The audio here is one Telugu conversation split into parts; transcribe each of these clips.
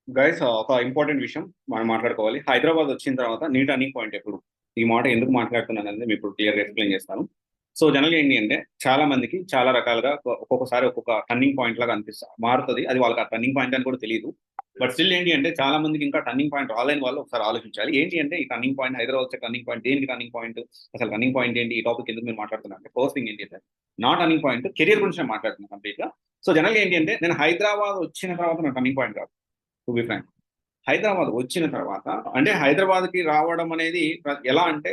గైస్ ఒక ఇంపార్టెంట్ విషయం మనం మాట్లాడుకోవాలి. హైదరాబాద్ వచ్చిన తర్వాత నీ టర్నింగ్ పాయింట్ ఎప్పుడు? ఈ మాట ఎందుకు మాట్లాడుతున్నాను అనేది మీకు ఇప్పుడు క్లియర్గా ఎక్స్ప్లెయిన్ చేస్తాను. సో జనరల్గా ఏంటి అంటే చాలా మందికి చాలా రకాలుగా ఒక్కొక్కసారి ఒక్కొక్క టర్నింగ్ పాయింట్ లాగా అనిపిస్తుంది, మారుతుంది. అది వాళ్ళకి ఆ టర్నింగ్ పాయింట్ అని కూడా తెలియదు. బట్ స్టిల్ ఏంటి అంటే చాలా మందికి ఇంకా టర్నింగ్ పాయింట్ రాలేని వాళ్ళు ఒకసారి ఆలోచించాలి. ఏంటి అంటే ఈ టర్నింగ్ పాయింట్, హైదరాబాద్ వచ్చే టర్నింగ్ పాయింట్ దేనికి టర్నింగ్ పాయింట్, అసలు టర్నింగ్ పాయింట్ ఏంటి, ఈ టాపిక్ ఎందుకు మీరు మాట్లాడుతున్నారు అంటే ఫస్ట్ థింగ్ ఏంటి అంటే నా టర్నింగ్ పాయింట్ కెరియర్ గురించి నేను మాట్లాడుతున్నాను కంప్లీట్ గా. సో జనరల్గా ఏంటి అంటే నేను హైదరాబాద్ వచ్చిన తర్వాత నా టర్నింగ్ పాయింట్ కాదు, టు బి ఫ్రాంక్. హైదరాబాద్ వచ్చిన తర్వాత అంటే హైదరాబాద్కి రావడం అనేది ఎలా అంటే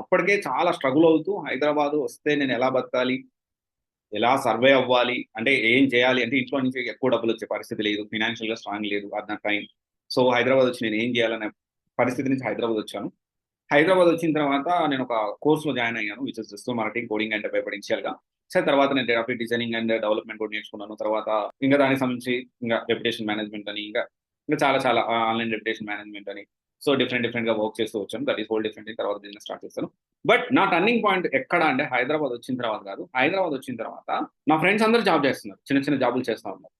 అప్పటికే చాలా స్ట్రగుల్ అవుతూ హైదరాబాద్ వస్తే నేను ఎలా బతకాలి, ఎలా సర్వే అవ్వాలి, అంటే ఏం చేయాలి అంటే ఇంట్లో నుంచి ఎక్కువ డబ్బులు వచ్చే పరిస్థితి లేదు, ఫినాన్షియల్ గా స్ట్రాంగ్ లేదు అన్న టైం. సో హైదరాబాద్ వచ్చి నేను ఏం చేయాలనే పరిస్థితి నుంచి హైదరాబాద్ వచ్చాను. హైదరాబాద్ వచ్చిన తర్వాత నేను ఒక కోర్సులో జాయిన్ అయ్యాను, which is digital marketing, coding and paper initial గా. సరే తర్వాత నేను గ్రాఫిక్ డిజైనింగ్ అండ్ డెవలప్మెంట్ కూడా నేర్చుకున్నాను. తర్వాత ఇంకా దానికి సంబంధించి ఇంకా రెప్యుటేషన్ మేనేజ్మెంట్ అని, ఇంకా ఇంకా చాలా చాలా ఆన్లైన్ రెప్యుటేషన్ మేనేజ్మెంట్ అని. సో డిఫరెంట్ డిఫరెంట్ గా వర్క్ చేస్తూ వచ్చాను. That is whole different. తర్వాత బిజినెస్ స్టార్ట్ చేస్తాను. బట్ నా టర్నింగ్ పాయింట్ ఎక్కడ అంటే హైదరాబాద్ వచ్చిన తర్వాత కాదు. హైదరాబాద్ వచ్చిన తర్వాత నా ఫ్రెండ్స్ అందరూ జాబ్ చేస్తున్నారు, చిన్న చిన్న జాబులు చేస్తా ఉన్నారు.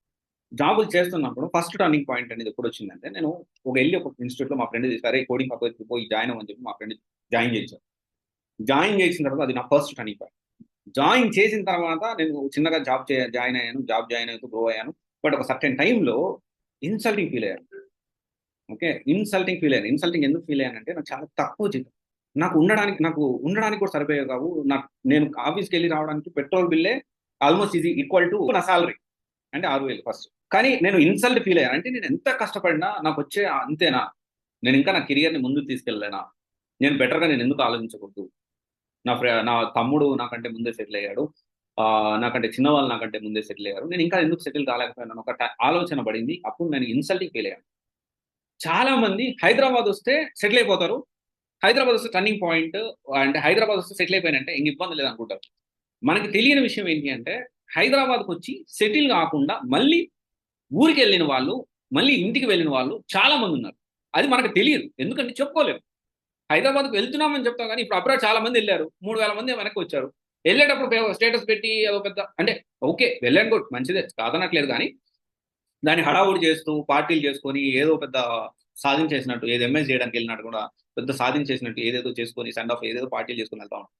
జాబులు చేస్తున్నప్పుడు ఫస్ట్ టర్నింగ్ పాయింట్ అనేది ఎప్పుడు వచ్చిందంటే నేను ఒక ఇన్స్టిట్యూట్ లో మా ఫ్రెండ్ తీసుకు, అరే కోడింగ్ పక్కకి పోయి జాయిన్ అవ్వని చెప్పి మా ఫ్రెండ్ జాయిన్ చేశారు. జాయిన్ చేసిన తర్వాత అది నా ఫస్ట్ టర్నింగ్ పాయింట్. జాయిన్ చేసిన తర్వాత నేను చిన్నగా జాయిన్ అయ్యాను, జాయిన్ అవుతూ గ్రో అయ్యాను. బట్ ఒక సర్టెన్ టైంలో ఇన్సల్టింగ్ ఫీల్ అయ్యాను. ఓకే, ఇన్సల్టింగ్ ఫీల్ అయ్యాను. ఇన్సల్టింగ్ ఎందుకు ఫీల్ అయ్యానంటే నాకు చాలా తక్కువ జీతం, నాకు ఉండడానికి కూడా సరిపోయే కావు. నాకు నేను ఆఫీస్కి వెళ్ళి రావడానికి పెట్రోల్ బిల్లే ఆల్మోస్ట్ ఇది ఈక్వల్ టు నా సాలరీ, అంటే 6,000 ఫస్ట్. కానీ నేను ఇన్సల్ట్ ఫీల్ అయ్యాను. అంటే నేను ఎంత కష్టపడినా నాకు వచ్చే అంతేనా, నేను ఇంకా నా కెరియర్ని ముందుకు తీసుకెళ్ళలేనా, నేను ఎందుకు ఆలోచించకూడదు, నా తమ్ముడు నాకంటే ముందే సెటిల్ అయ్యాడు, నాకంటే చిన్నవాళ్ళు నాకంటే ముందే సెటిల్ అయ్యారు, నేను ఇంకా ఎందుకు సెటిల్ కాలేకపోయాను ఒక ఆలోచన పడింది. అప్పుడు నేను ఇన్సల్టింగ్ ఫీల్ అయ్యాను. చాలా మంది హైదరాబాద్ వస్తే సెటిల్ అయిపోతారు, హైదరాబాద్ వస్తే టర్నింగ్ పాయింట్, అంటే హైదరాబాద్ వస్తే సెటిల్ అయిపోయినంటే ఇంక ఇబ్బంది లేదనుకుంటారు. మనకి తెలియని విషయం ఏంటి అంటే హైదరాబాద్కి వచ్చి సెటిల్ కాకుండా మళ్ళీ ఊరికి వెళ్ళిన వాళ్ళు, మళ్ళీ ఇంటికి వెళ్ళిన వాళ్ళు చాలా మంది ఉన్నారు. అది మనకు తెలియదు, ఎందుకంటే చెప్పుకోలేము. హైదరాబాద్కి వెళ్తున్నామని చెప్తాం కానీ ఇప్పుడు అబ్రాడ్ చాలా మంది వెళ్ళారు, 3,000 మంది వెనక్కి వచ్చారు. వెళ్ళేటప్పుడు స్టేటస్ పెట్టి అదో పెద్ద అంటే ఓకే వెళ్ళండి, గుడ్ మంచిదే కాదనట్లేదు, కానీ దాన్ని హడావుడి చేస్తూ పార్టీలు చేసుకొని ఏదో పెద్ద సాధించేసినట్టు, ఏదో ఎంఎస్ చేయడానికి వెళ్ళినట్టు కూడా పెద్ద సాధించేసినట్టు ఏదేదో చేసుకొని సెండ్ ఆఫ్ ఏదేదో పార్టీలు చేసుకుని వెళ్తా ఉంటాం.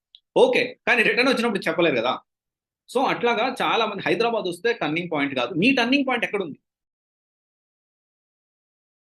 ఓకే, కానీ రిటర్న్ వచ్చినప్పుడు చెప్పలేదు కదా. సో అట్లాగా చాలా మంది హైదరాబాద్ వస్తే టర్నింగ్ పాయింట్ కాదు. మీ టర్నింగ్ పాయింట్ ఎక్కడుంది?